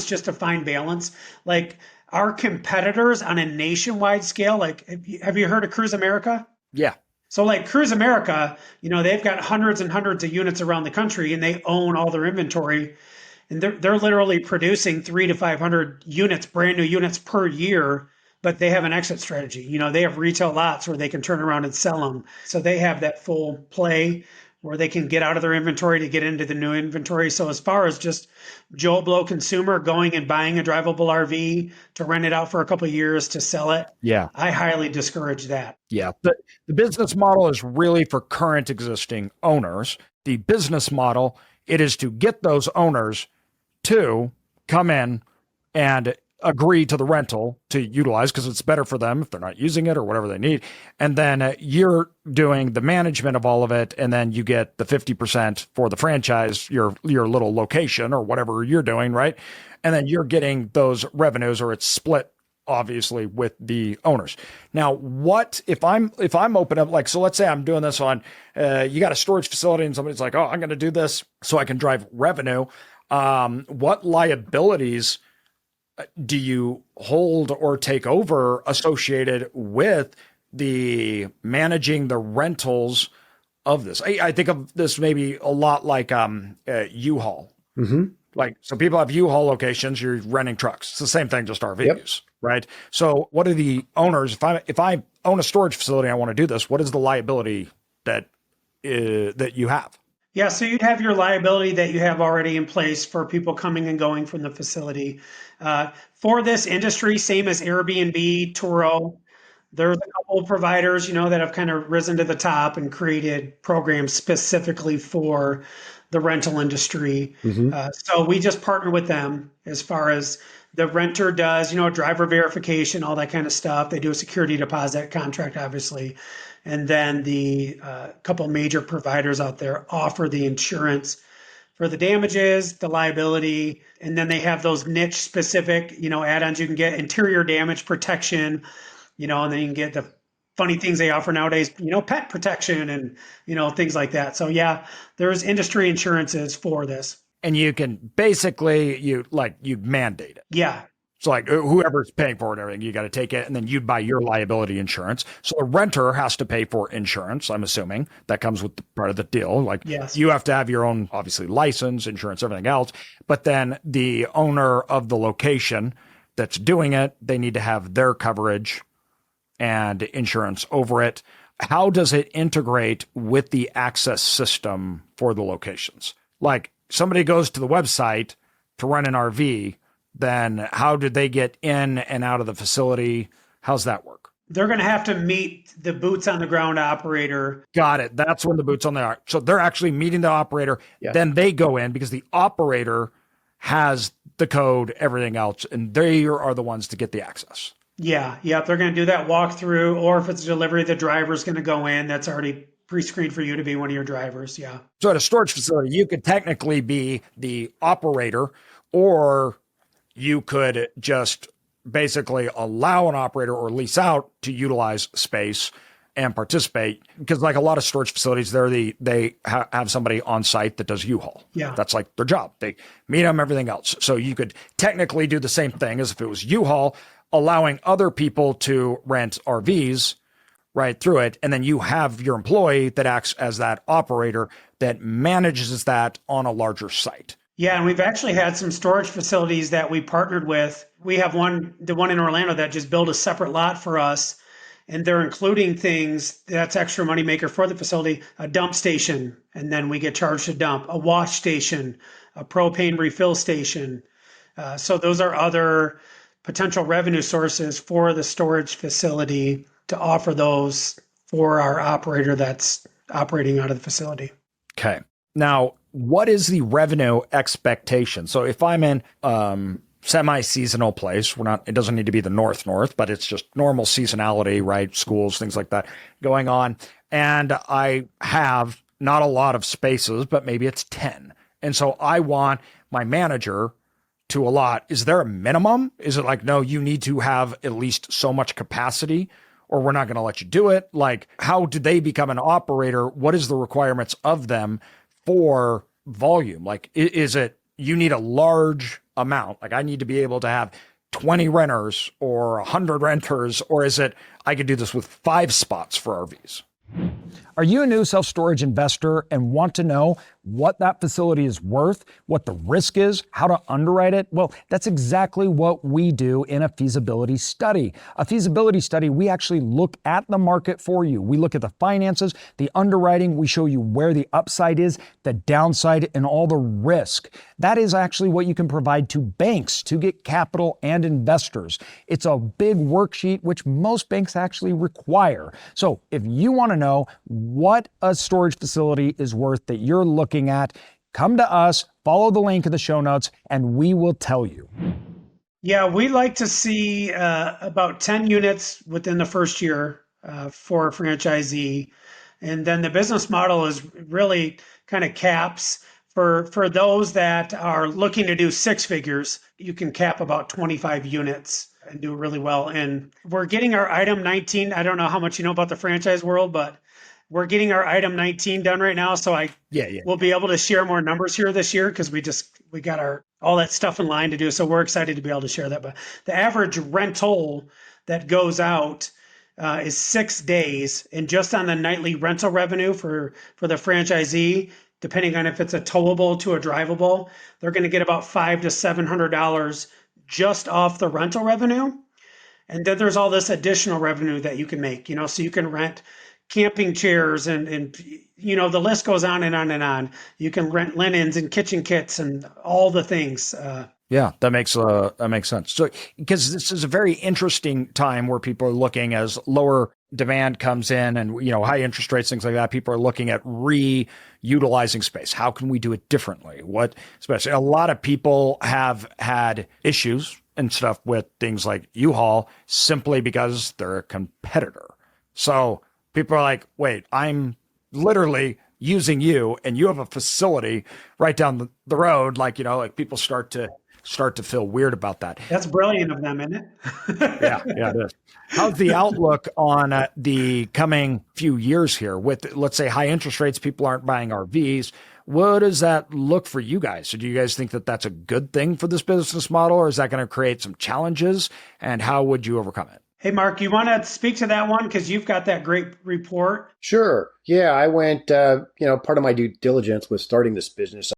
just a fine balance. Like our competitors on a nationwide scale, like have you heard of Cruise America? Yeah. So like Cruise America, they've got hundreds and hundreds of units around the country and they own all their inventory and they're literally producing 300 to 500 units, brand new units per year, but they have an exit strategy. They have retail lots where they can turn around and sell them. So they have that full play where they can get out of their inventory to get into the new inventory. So as far as just Joe Blow consumer going and buying a drivable RV to rent it out for a couple of years to sell it, Yeah. I highly discourage that. Yeah. The business model is really for current existing owners. The business model, it is to get those owners to come in and agree to the rental to utilize because it's better for them if they're not using it or whatever they need. And then you're doing the management of all of it. And then you get the 50% for the franchise, your little location or whatever you're doing. Right. And then you're getting those revenues or it's split obviously with the owners. Now, what if I'm open up, like, so let's say I'm doing this on, you got a storage facility and somebody's like, oh, I'm going to do this so I can drive revenue. What liabilities do you hold or take over associated with the managing the rentals of this? I think of this maybe a lot like U-Haul. Mm-hmm. Like, so people have U-Haul locations, you're renting trucks. It's the same thing, just RVs, yep. Right? So what are the owners, if I own a storage facility and I want to do this, what is the liability that you have? Yeah, so you'd have your liability that you have already in place for people coming and going from the facility. For this industry, same as Airbnb, Turo, there's a couple of providers, that have kind of risen to the top and created programs specifically for the rental industry. Mm-hmm. So we just partner with them as far as the renter does, driver verification, all that kind of stuff. They do a security deposit contract, obviously. And then the couple major providers out there offer the insurance for the damages, the liability, and then they have those niche specific, add-ons. You can get interior damage protection, and then you can get the funny things they offer nowadays, pet protection and, things like that. So yeah, there's industry insurances for this. And you can basically, you mandate it. Yeah. So like whoever's paying for it and everything, you got to take it and then you buy your liability insurance. So a renter has to pay for insurance, I'm assuming. That comes with part of the deal. Like yes. You have to have your own, obviously, license, insurance, everything else. But then the owner of the location that's doing it, they need to have their coverage and insurance over it. How does it integrate with the access system for the locations? Like somebody goes to the website to rent an RV, then how did they get in and out of the facility? How's that work? They're going to have to meet the boots on the ground operator. Got it. That's when the boots on the ground. So they're actually meeting the operator. Yeah. Then they go in because the operator has the code, everything else, and they are the ones to get the access. Yeah. They're going to do that walkthrough, or if it's a delivery, the driver's going to go in. That's already pre-screened for you to be one of your drivers. Yeah. So at a storage facility, you could technically be the operator, or you could just basically allow an operator or lease out to utilize space and participate. Because like a lot of storage facilities, they have somebody on site that does U-Haul. Yeah. That's like their job. They meet them, everything else. So you could technically do the same thing as if it was U-Haul, allowing other people to rent RVs right through it. And then you have your employee that acts as that operator that manages that on a larger site. Yeah, and we've actually had some storage facilities that we partnered with. We have the one in Orlando that just built a separate lot for us, and they're including things that's extra money maker for the facility, a dump station, and then we get charged to dump, a wash station, a propane refill station. So those are other potential revenue sources for the storage facility to offer those for our operator that's operating out of the facility. Okay. Now, what is the revenue expectation? So if I'm in semi-seasonal place, it doesn't need to be the north, but it's just normal seasonality, right? Schools, things like that going on. And I have not a lot of spaces, but maybe it's 10. And so I want my manager to allot. Is there a minimum? Is it like, no, you need to have at least so much capacity, or we're not going to let you do it? Like, how do they become an operator? What is the requirements of them for volume? Like, is it you need a large amount? Like I need to be able to have 20 renters or 100 renters, or is it I could do this with 5 spots for RVs? Are you a new self-storage investor and want to know what that facility is worth, what the risk is, how to underwrite it? Well, that's exactly what we do in a feasibility study. A feasibility study, we actually look at the market for you. We look at the finances, the underwriting, we show you where the upside is, the downside, and all the risk. That is actually what you can provide to banks to get capital and investors. It's a big worksheet, which most banks actually require. So if you want to know what a storage facility is worth that you're looking at, come to us, follow the link in the show notes, and we will tell you. Yeah, we like to see about 10 units within the first year for a franchisee. And then the business model is really kind of caps for those that are looking to do 6 figures. You can cap about 25 units and do really well. And we're getting our item 19. I don't know how much you know about the franchise world, but we're getting our item 19 done right now. So we'll be able to share more numbers here this year because we got all that stuff in line to do. So we're excited to be able to share that. But the average rental that goes out is 6 days, and just on the nightly rental revenue for the franchisee, depending on if it's a towable to a drivable, they're going to get about $500 to $700 just off the rental revenue. And then there's all this additional revenue that you can make, so you can rent camping chairs and the list goes on and on and on. You can rent linens and kitchen kits and all the things. Yeah, that makes sense. So, because this is a very interesting time where people are looking as lower demand comes in and, high interest rates, things like that. People are looking at reutilizing space. How can we do it differently? Especially a lot of people have had issues and stuff with things like U-Haul simply because they're a competitor. So people are like, wait, I'm literally using you and you have a facility right down the road. Like people start to feel weird about that. That's brilliant of them, isn't it? Yeah, it is. How's the outlook on the coming few years here with, let's say, high interest rates? People aren't buying RVs. What does that look for you guys? So do you guys think that that's a good thing for this business model, or is that going to create some challenges? And how would you overcome it? Hey, Mark, you want to speak to that one? Because you've got that great report. Sure. Yeah, I went, part of my due diligence was starting this business.